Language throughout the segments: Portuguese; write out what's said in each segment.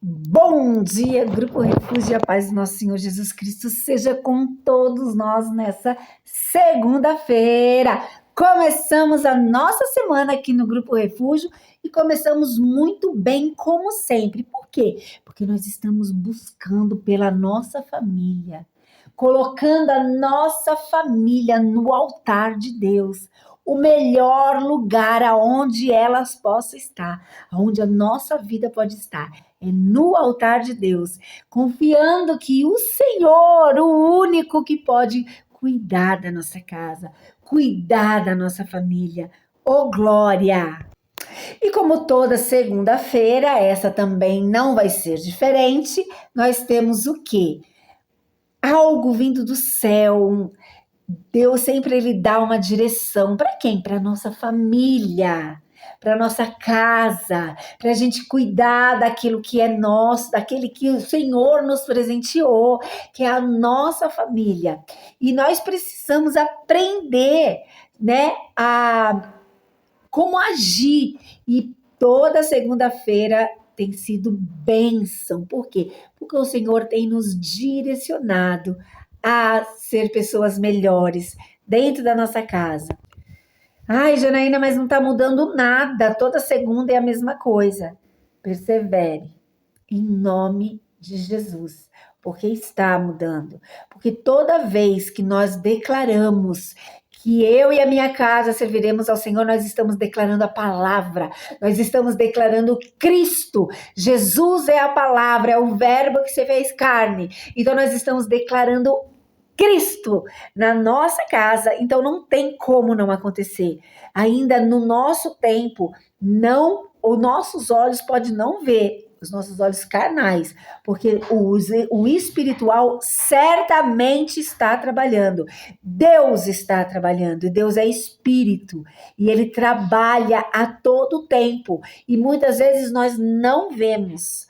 Bom dia, Grupo Refúgio, a paz do nosso Senhor Jesus Cristo seja com todos nós nessa segunda-feira. Começamos a nossa semana aqui no Grupo Refúgio e começamos muito bem, como sempre. Por quê? Porque nós estamos buscando pela nossa família, colocando a nossa família no altar de Deus, o melhor lugar aonde elas possam estar, aonde a nossa vida pode estar. É no altar de Deus, confiando que o Senhor, o único que pode cuidar da nossa casa, cuidar da nossa família. Ô glória! E como toda segunda-feira, essa também não vai ser diferente, nós temos o quê? Algo vindo do céu. Deus sempre ele dá uma direção. Para quem? Para nossa família, para nossa casa, para a gente cuidar daquilo que é nosso, daquele que o Senhor nos presenteou, que é a nossa família. E nós precisamos aprender, né, a como agir. E toda segunda-feira tem sido bênção. Por quê? Porque o Senhor tem nos direcionado a ser pessoas melhores dentro da nossa casa. Ai, Janaína, mas não está mudando nada. Toda segunda é a mesma coisa. Persevere, em nome de Jesus, porque está mudando. Porque toda vez que nós declaramos que eu e a minha casa serviremos ao Senhor, nós estamos declarando a palavra, nós estamos declarando Cristo. Jesus é a palavra, é o verbo que se fez carne. Então nós estamos declarando Cristo na nossa casa, então não tem como não acontecer. Ainda no nosso tempo, não, os nossos olhos podem não ver, os nossos olhos carnais, porque o espiritual certamente está trabalhando. Deus está trabalhando, e Deus é espírito, e ele trabalha a todo tempo, e muitas vezes nós não vemos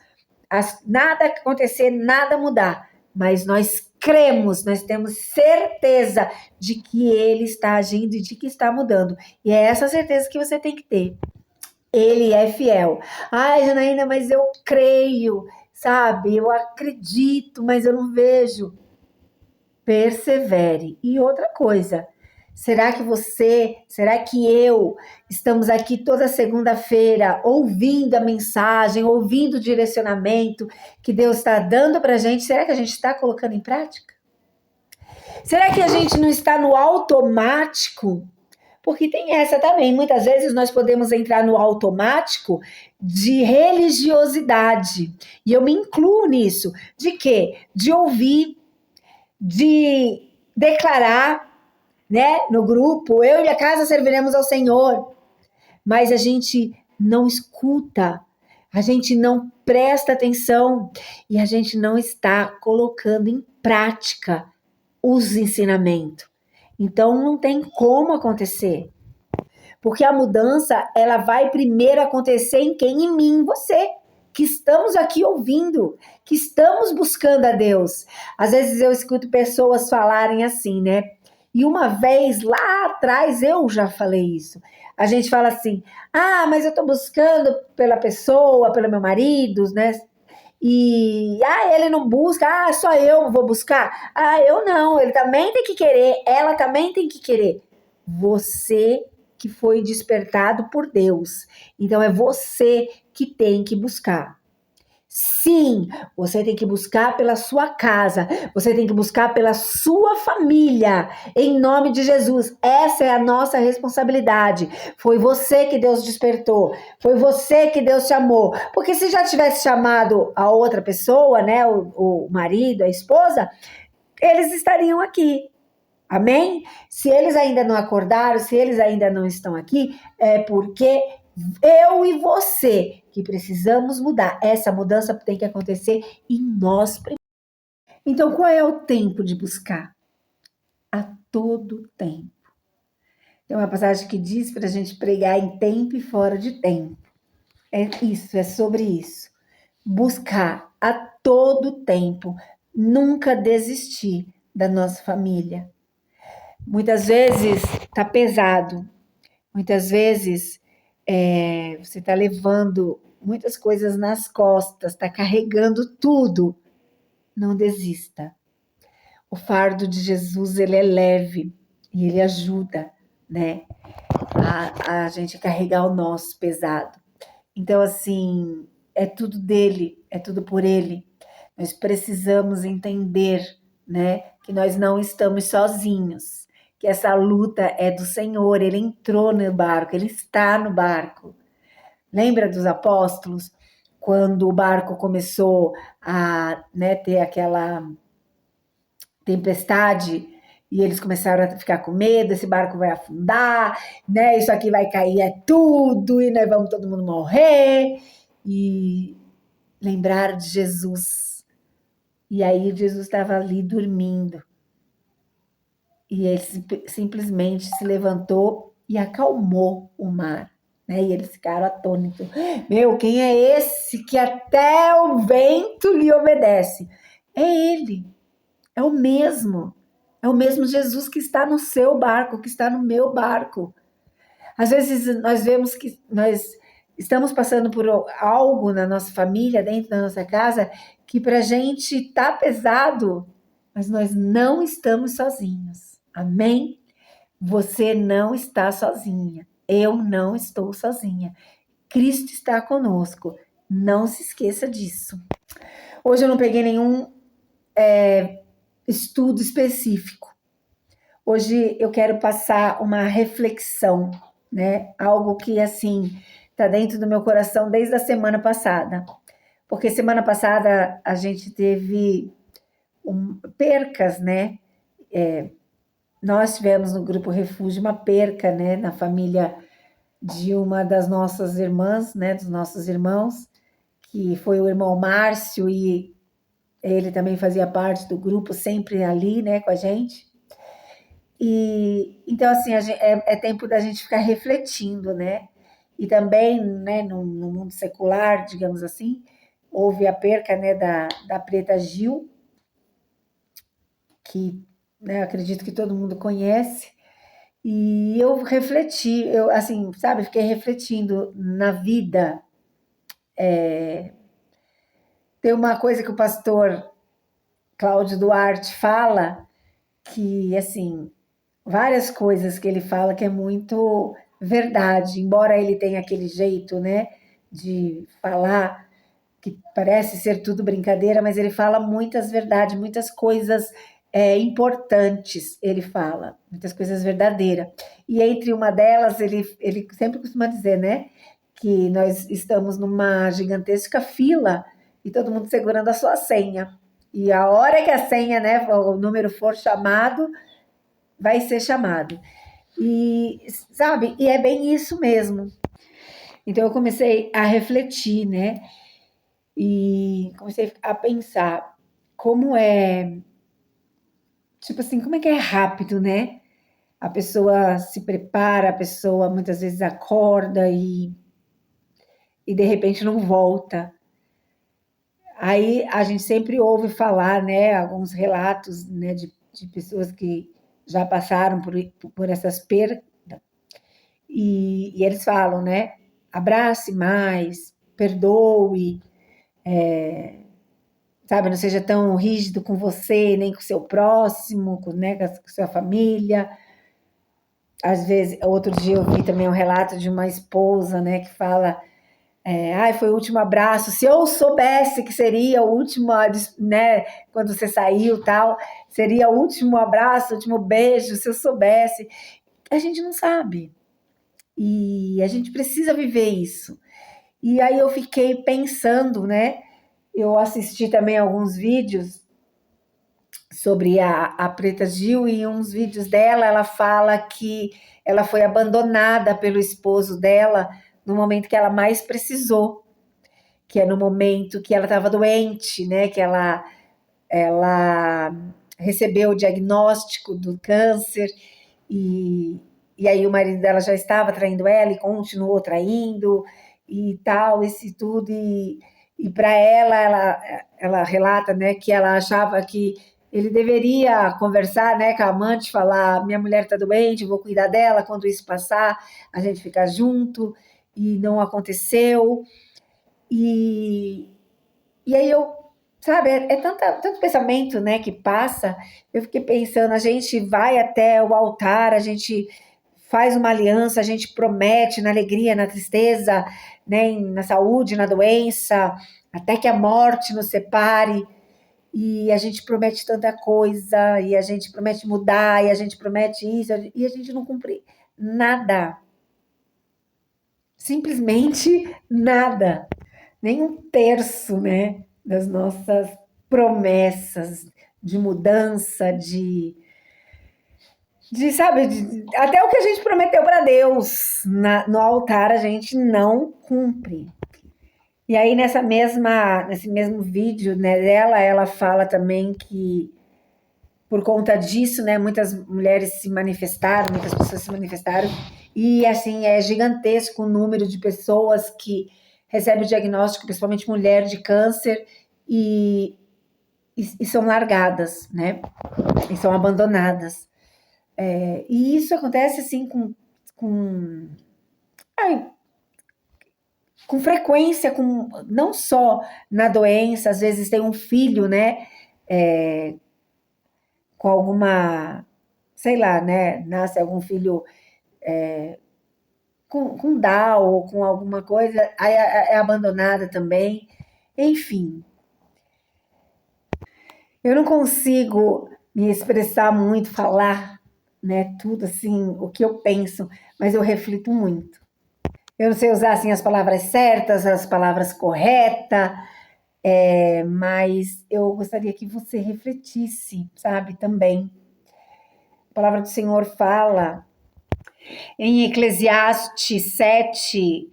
nada acontecer, nada mudar, mas nós cremos, nós temos certeza de que ele está agindo e de que está mudando. E é essa certeza que você tem que ter. Ele é fiel. Ai, Janaína, mas eu creio, sabe? Eu acredito, mas eu não vejo. Persevere. E outra coisa, será que eu estamos aqui toda segunda-feira ouvindo a mensagem, ouvindo o direcionamento que Deus está dando para a gente? Será que a gente está colocando em prática? Será que a gente não está no automático? Porque tem essa também. Muitas vezes nós podemos entrar no automático de religiosidade. E eu me incluo nisso. De quê? De ouvir, de declarar, né, no grupo, eu e a casa serviremos ao Senhor. Mas a gente não escuta, a gente não presta atenção e a gente não está colocando em prática os ensinamentos. Então não tem como acontecer. Porque a mudança, ela vai primeiro acontecer em quem? Em mim, em você, que estamos aqui ouvindo, que estamos buscando a Deus. Às vezes eu escuto pessoas falarem assim, né? E uma vez lá atrás eu já falei isso. A gente fala assim: ah, mas eu estou buscando pela pessoa, pelo meu marido, né? E ele não busca, só eu vou buscar. Eu não, ele também tem que querer, ela também tem que querer. Você que foi despertado por Deus. Então é você que tem que buscar. Sim, você tem que buscar pela sua casa, você tem que buscar pela sua família, em nome de Jesus. Essa é a nossa responsabilidade. Foi você que Deus despertou, foi você que Deus chamou. Porque se já tivesse chamado a outra pessoa, né, o marido, a esposa, eles estariam aqui. Amém? Se eles ainda não acordaram, se eles ainda não estão aqui, é porque eu e você que precisamos mudar. Essa mudança tem que acontecer em nós primeiro. Então, qual é o tempo de buscar? A todo tempo. Tem uma passagem que diz para a gente pregar em tempo e fora de tempo. É isso, é sobre isso. Buscar a todo tempo, nunca desistir da nossa família. Muitas vezes está pesado, muitas vezes você está levando muitas coisas nas costas, está carregando tudo, não desista. O fardo de Jesus, ele é leve e ele ajuda, né, a gente carregar o nosso pesado. Então, assim, é tudo dele, é tudo por ele. Nós precisamos entender, né, que nós não estamos sozinhos, que essa luta é do Senhor, ele entrou no barco, ele está no barco. Lembra dos apóstolos? Quando o barco começou a, né, ter aquela tempestade e eles começaram a ficar com medo, esse barco vai afundar, né? Isso aqui vai cair é tudo e nós vamos todo mundo morrer. E lembraram de Jesus. E aí Jesus estava ali dormindo. E ele simplesmente se levantou e acalmou o mar. Né? E eles ficaram atônitos. Meu, quem é esse que até o vento lhe obedece? É ele. É o mesmo. É o mesmo Jesus que está no seu barco, que está no meu barco. Às vezes nós vemos que nós estamos passando por algo na nossa família, dentro da nossa casa, que para a gente está pesado, mas nós não estamos sozinhos. Amém? Você não está sozinha. Eu não estou sozinha. Cristo está conosco. Não se esqueça disso. Hoje eu não peguei nenhum estudo específico. Hoje eu quero passar uma reflexão, né? Algo que, assim, está dentro do meu coração desde a semana passada. Porque semana passada a gente teve percas, né? Nós tivemos no Grupo Refúgio uma perca, né? Na família de uma das nossas irmãs, né? Dos nossos irmãos, que foi o irmão Márcio, e ele também fazia parte do grupo, sempre ali, né? Com a gente. E então, assim, é tempo da gente ficar refletindo, né? E também, né, no mundo secular, digamos assim, houve a perca, né, da Preta Gil, que, né, acredito que todo mundo conhece. E eu refleti, eu, assim, sabe, fiquei refletindo na vida. Tem uma coisa que o pastor Cláudio Duarte fala, que, assim, várias coisas que ele fala que é muito verdade, embora ele tenha aquele jeito, né, de falar que parece ser tudo brincadeira, mas ele fala muitas verdades, muitas coisas importantes, ele fala, muitas coisas verdadeiras. E entre uma delas, ele sempre costuma dizer, né, que nós estamos numa gigantesca fila e todo mundo segurando a sua senha. E a hora que a senha, né, o número for chamado, vai ser chamado. E, sabe, e é bem isso mesmo. Então eu comecei a refletir, né? E comecei a pensar como é, tipo assim, como é que é rápido, né? A pessoa se prepara, a pessoa muitas vezes acorda e de repente não volta. Aí a gente sempre ouve falar, né, alguns relatos, né, de pessoas que já passaram por essas perdas. E eles falam, né? Abrace mais, perdoe, sabe? Não seja tão rígido com você, nem com o seu próximo, né, com a sua família. Às vezes, outro dia eu vi também um relato de uma esposa, né, que fala, foi o último abraço. Se eu soubesse que seria o último, né, quando você saiu, tal, seria o último abraço, o último beijo, se eu soubesse. A gente não sabe. E a gente precisa viver isso. E aí eu fiquei pensando, né? Eu assisti também alguns vídeos sobre a Preta Gil, e uns vídeos dela, ela fala que ela foi abandonada pelo esposo dela no momento que ela mais precisou, que é no momento que ela estava doente, né? Que ela recebeu o diagnóstico do câncer e aí o marido dela já estava traindo ela e continuou traindo e tal, esse tudo. E para ela relata, né, que ela achava que ele deveria conversar, né, com a amante, falar: minha mulher está doente, vou cuidar dela, quando isso passar, a gente fica junto, e não aconteceu. E, e aí sabe, tanto pensamento, né, que passa. Eu fiquei pensando, a gente vai até o altar, a gente faz uma aliança, a gente promete na alegria, na tristeza, né, na saúde, na doença, até que a morte nos separe. E a gente promete tanta coisa, e a gente promete mudar, e a gente promete isso, e a gente não cumpre nada. Simplesmente nada. Nem um terço, né, das nossas promessas de mudança, sabe, até o que a gente prometeu para Deus no altar a gente não cumpre. E aí nesse mesmo vídeo, né, dela, ela fala também que por conta disso, né, muitas mulheres se manifestaram, muitas pessoas se manifestaram, e assim é gigantesco o número de pessoas que recebem o diagnóstico, principalmente mulher, de câncer, e são largadas, né, e são abandonadas. E isso acontece assim ai, com frequência, não só na doença, às vezes tem um filho, né, com alguma, sei lá, né, nasce algum filho com Down ou com alguma coisa, aí é abandonada também. Enfim, eu não consigo me expressar muito, falar, né, tudo assim, o que eu penso, mas eu reflito muito. Eu não sei usar assim as palavras certas, as palavras corretas, mas eu gostaria que você refletisse, sabe, também. A palavra do Senhor fala em Eclesiastes 7,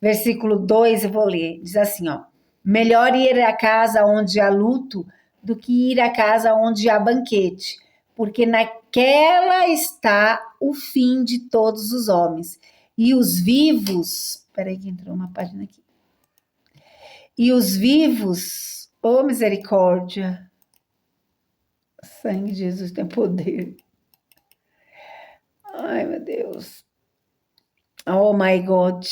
versículo 2, eu vou ler, diz assim, ó: melhor ir à casa onde há luto do que ir à casa onde há banquete, porque naquela está o fim de todos os homens. E os vivos, peraí que entrou uma página aqui. E os vivos, oh misericórdia, sangue de Jesus tem poder. Ai, meu Deus. Oh my God.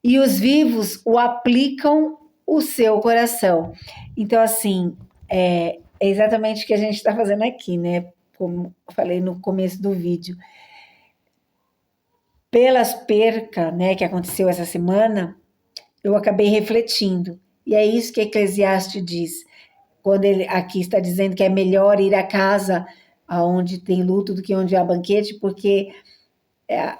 E os vivos o aplicam o seu coração. Então, assim, é exatamente o que a gente está fazendo aqui, né? Como eu falei no começo do vídeo. Pelas percas, né, que aconteceu essa semana, eu acabei refletindo. E é isso que Eclesiastes diz, quando ele aqui está dizendo que é melhor ir à casa onde tem luto do que onde há banquete, porque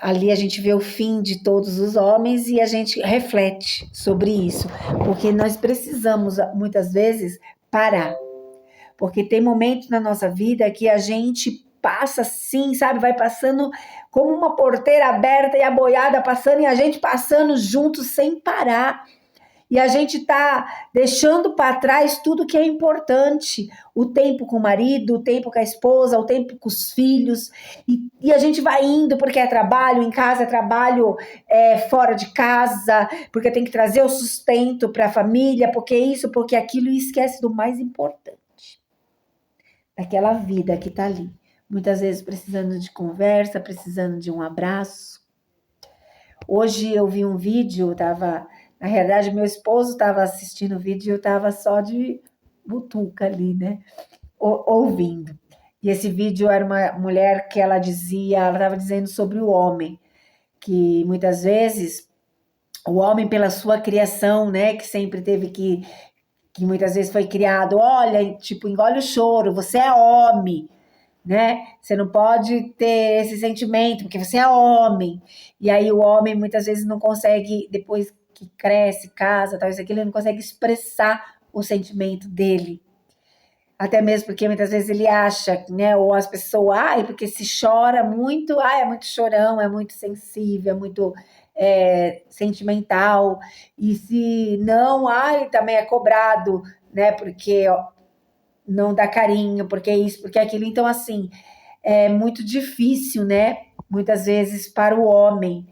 ali a gente vê o fim de todos os homens e a gente reflete sobre isso, porque nós precisamos, muitas vezes, parar, porque tem momentos na nossa vida que a gente passa assim, sabe, vai passando como uma porteira aberta e a boiada passando e a gente passando juntos sem parar. E a gente está deixando para trás tudo que é importante. O tempo com o marido, o tempo com a esposa, o tempo com os filhos. E a gente vai indo porque é trabalho em casa, é trabalho fora de casa, porque tem que trazer o sustento para a família, porque isso, porque aquilo, e esquece do mais importante. Daquela vida que está ali. Muitas vezes precisando de conversa, precisando de um abraço. Hoje eu vi um vídeo, na realidade, meu esposo estava assistindo o vídeo e eu estava só de butuca ali, né? Ouvindo. E esse vídeo era uma mulher que ela estava dizendo sobre o homem, que muitas vezes o homem, pela sua criação, né, que sempre teve que muitas vezes foi criado, olha, tipo, engole o choro, você é homem, né? Você não pode ter esse sentimento, porque você é homem. E aí o homem muitas vezes não consegue, depois que cresce, casa, tal, isso aqui, ele não consegue expressar o sentimento dele. Até mesmo porque muitas vezes ele acha, né? Ou as pessoas, porque se chora muito, é muito chorão, é muito sensível, é muito sentimental. E se não, também é cobrado, né? Porque não dá carinho, porque isso, porque aquilo. Então, assim, é muito difícil, né? Muitas vezes para o homem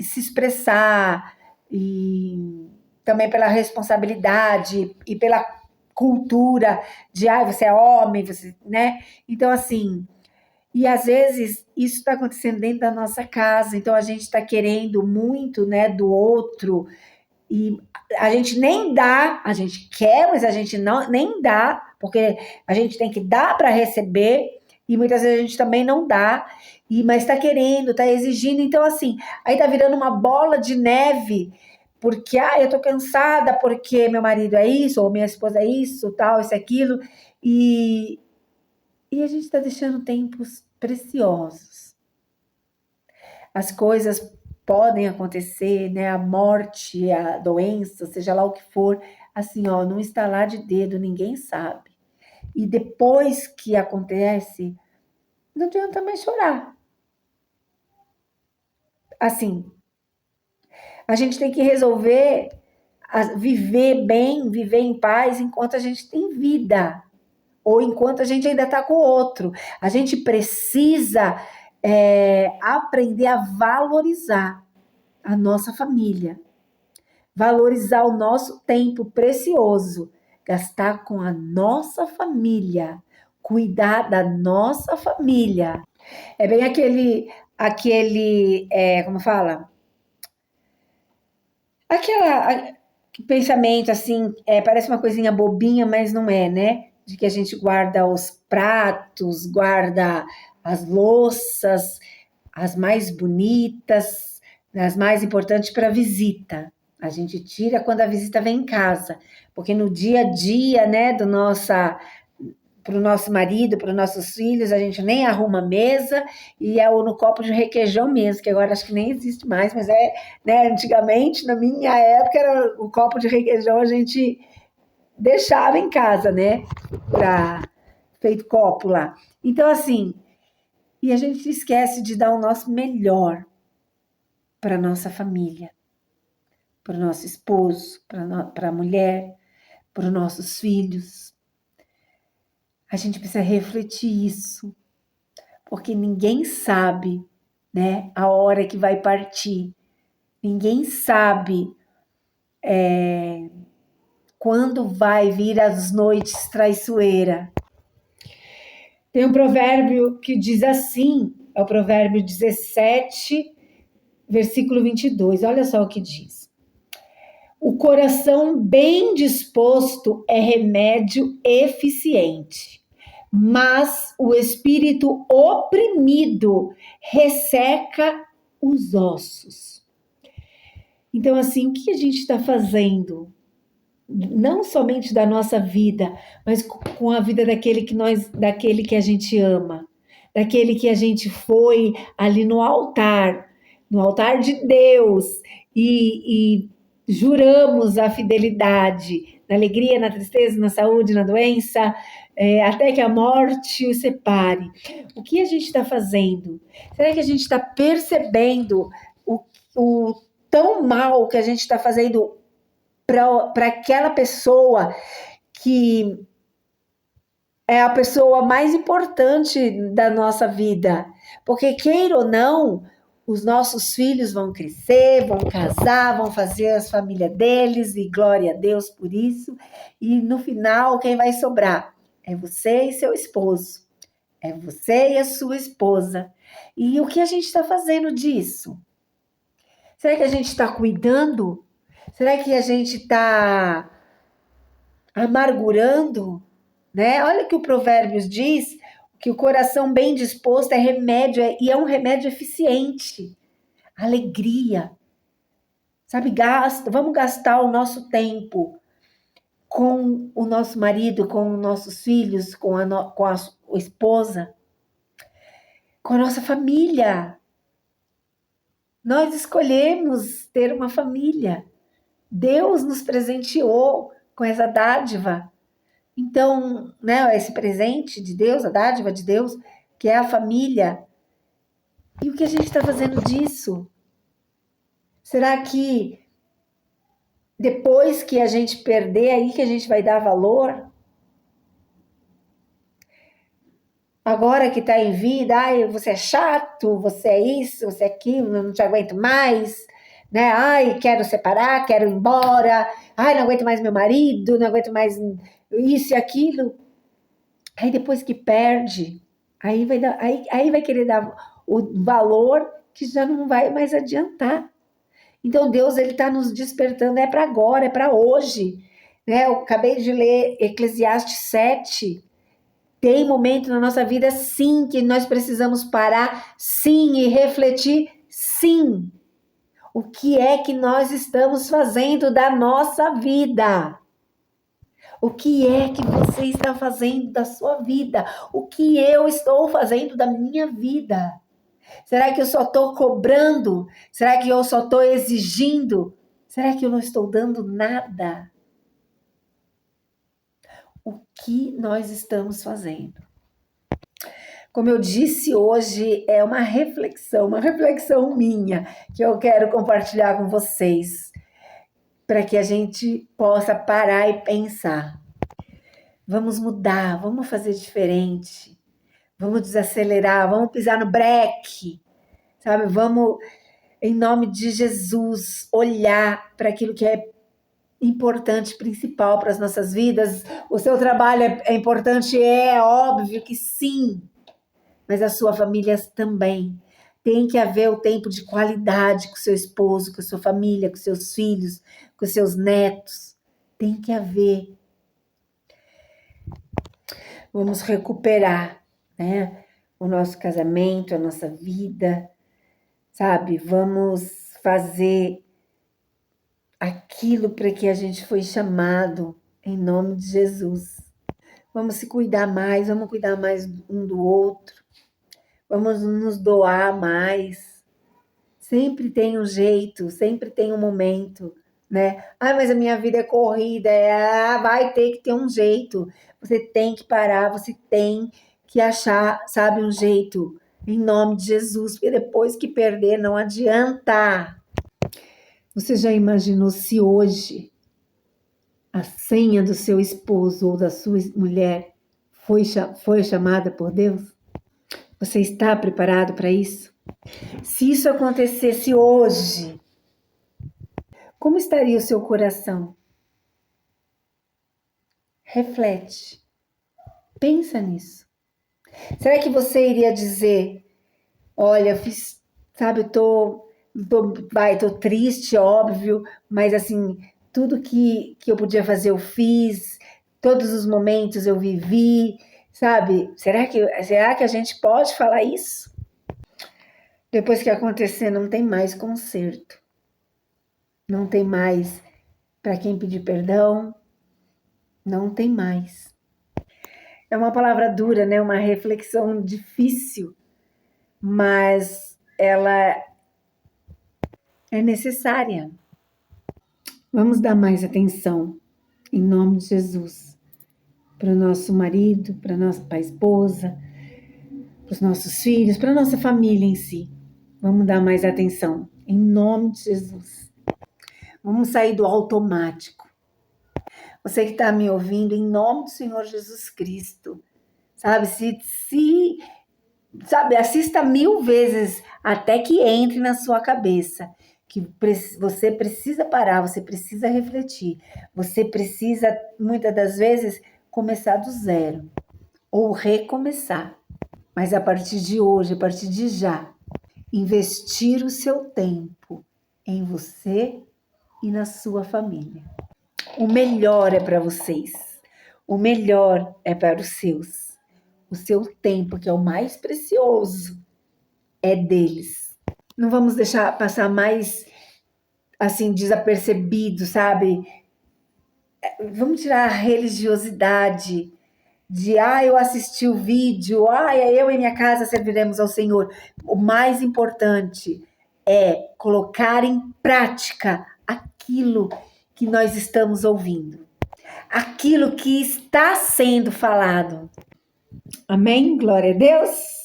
se expressar, e também pela responsabilidade e pela cultura de você é homem, você, né? Então, assim, E às vezes isso está acontecendo dentro da nossa casa, então a gente está querendo muito, né, do outro, e a gente nem dá, a gente quer, mas a gente não nem dá, porque a gente tem que dar para receber, e muitas vezes a gente também não dá, mas está querendo, está exigindo, então assim, aí está virando uma bola de neve, porque eu estou cansada, porque meu marido é isso, ou minha esposa é isso, tal, isso, aquilo, e, e a gente está deixando tempos preciosos. As coisas podem acontecer, né? A morte, a doença, seja lá o que for, assim, ó, num estalar de dedo, ninguém sabe. E depois que acontece, não adianta mais chorar. Assim, a gente tem que resolver viver bem, viver em paz enquanto a gente tem vida, ou enquanto a gente ainda está com o outro. A gente precisa aprender a valorizar a nossa família, valorizar o nosso tempo precioso, gastar com a nossa família, cuidar da nossa família. É bem como fala? Aquela pensamento assim, parece uma coisinha bobinha, mas não é, né? De que a gente guarda os pratos, guarda as louças, as mais bonitas, as mais importantes para a visita. A gente tira quando a visita vem em casa, porque no dia a dia, né, para o nosso marido, para os nossos filhos, a gente nem arruma a mesa e é no copo de requeijão mesmo, que agora acho que nem existe mais, mas né, antigamente, na minha época, era o copo de requeijão a gente deixava em casa, né, feito copo lá. Então, assim, e a gente esquece de dar o nosso melhor para a nossa família, para o nosso esposo, para a mulher, para os nossos filhos. A gente precisa refletir isso, porque ninguém sabe, né, a hora que vai partir. Ninguém sabe quando vai vir as noites traiçoeiras. Tem um provérbio que diz assim, é o provérbio 17, versículo 22. Olha só o que diz. O coração bem disposto é remédio eficiente, mas o espírito oprimido resseca os ossos. Então, assim, o que a gente está fazendo? Não somente da nossa vida, mas com a vida daquele que a gente ama, daquele que a gente foi ali no altar de Deus, e juramos a fidelidade, na alegria, na tristeza, na saúde, na doença, até que a morte o separe. O que a gente está fazendo? Será que a gente está percebendo o tão mal que a gente está fazendo para aquela pessoa que é a pessoa mais importante da nossa vida? Porque, queira ou não, os nossos filhos vão crescer, vão casar, vão fazer as famílias deles, e glória a Deus por isso. E no final, quem vai sobrar? É você e seu esposo. É você e a sua esposa. E o que a gente está fazendo disso? Será que a gente está cuidando? Será que a gente está amargurando? Né? Olha que o Provérbios diz que o coração bem disposto é remédio, e é um remédio eficiente. Alegria. Sabe, vamos gastar o nosso tempo com o nosso marido, com os nossos filhos, com a esposa, com a nossa família. Nós escolhemos ter uma família. Deus nos presenteou com essa dádiva. Então, né, esse presente de Deus, a dádiva de Deus, que é a família. E o que a gente está fazendo disso? Será que depois que a gente perder, aí que a gente vai dar valor? Agora que está em vida, ai, você é chato, você é isso, você é aquilo, não te aguento mais, né? Ai, quero separar, quero ir embora, ai, não aguento mais meu marido, não aguento mais isso e aquilo. Aí depois que perde, Aí vai querer dar o valor que já não vai mais adiantar. Então Deus ele está nos despertando, é para agora, é para hoje. Né? Eu acabei de ler Eclesiastes 7. Tem momento na nossa vida, sim, que nós precisamos parar, sim, e refletir, sim. O que é que nós estamos fazendo da nossa vida? O que é que você está fazendo da sua vida? O que eu estou fazendo da minha vida? Será que eu só estou cobrando? Será que eu só estou exigindo? Será que eu não estou dando nada? O que nós estamos fazendo? Como eu disse hoje, é uma reflexão minha, que eu quero compartilhar com vocês, para que a gente possa parar e pensar. Vamos mudar, vamos fazer diferente, vamos desacelerar, vamos pisar no breque, sabe? Vamos, em nome de Jesus, olhar para aquilo que é importante, principal para as nossas vidas. O seu trabalho é importante, é óbvio que sim, mas a sua família também. Tem que haver o tempo de qualidade com seu esposo, com a sua família, com seus filhos, com seus netos. Tem que haver. Vamos recuperar, né? O nosso casamento, a nossa vida, sabe? Vamos fazer aquilo para que a gente foi chamado, em nome de Jesus. Vamos se cuidar mais, vamos cuidar mais um do outro, vamos nos doar mais. Sempre tem um jeito, sempre tem um momento, né? Ah, mas a minha vida é corrida, vai ter que ter um jeito. Você tem que parar, você tem que achar, sabe, um jeito, em nome de Jesus, porque depois que perder não adianta. Você já imaginou se hoje a senha do seu esposo ou da sua mulher foi chamada por Deus? Você está preparado para isso? Se isso acontecesse hoje, como estaria o seu coração? Reflete. Pensa nisso. Será que você iria dizer, olha, fiz, sabe, tô triste, óbvio, mas assim, tudo que eu podia fazer eu fiz, todos os momentos eu vivi, sabe? Será que a gente pode falar isso? Depois que acontecer, não tem mais conserto. Não tem mais para quem pedir perdão. Não tem mais. É uma palavra dura, né? Uma reflexão difícil, mas ela é necessária. Vamos dar mais atenção, em nome de Jesus, para o nosso marido, para a esposa, para os nossos filhos, para a nossa família em si. Vamos dar mais atenção, em nome de Jesus. Vamos sair do automático. Você que está me ouvindo, em nome do Senhor Jesus Cristo, sabe? Sabe, assista 1000 vezes até que entre na sua cabeça que você precisa parar, você precisa refletir, você precisa, muitas das vezes, começar do zero ou recomeçar. Mas a partir de hoje, a partir de já, investir o seu tempo em você e na sua família. O melhor é para vocês. O melhor é para os seus. O seu tempo, que é o mais precioso, é deles. Não vamos deixar passar mais, assim, desapercebido, sabe? Vamos tirar a religiosidade de, eu assisti o vídeo, eu e minha casa serviremos ao Senhor. O mais importante é colocar em prática aquilo que nós estamos ouvindo, aquilo que está sendo falado. Amém? Glória a Deus.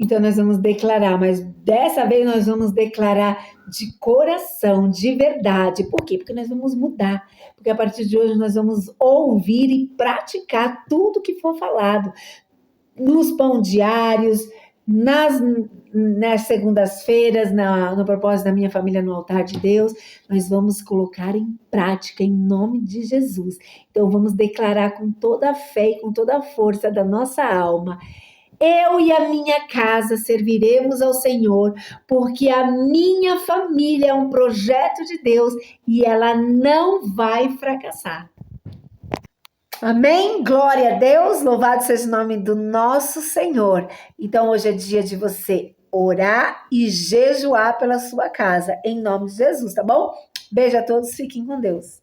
Então nós vamos declarar, mas dessa vez nós vamos declarar de coração, de verdade. Por quê? Porque nós vamos mudar. Porque a partir de hoje nós vamos ouvir e praticar tudo que for falado. Nos pão diários, nas segundas-feiras, no propósito da minha família no altar de Deus, nós vamos colocar em prática em nome de Jesus. Então vamos declarar com toda a fé e com toda a força da nossa alma. eu e a minha casa serviremos ao Senhor, porque a minha família é um projeto de Deus e ela não vai fracassar. Amém? Glória a Deus, louvado seja o nome do nosso Senhor. Então, hoje é dia de você orar e jejuar pela sua casa, em nome de Jesus, tá bom? Beijo a todos, fiquem com Deus.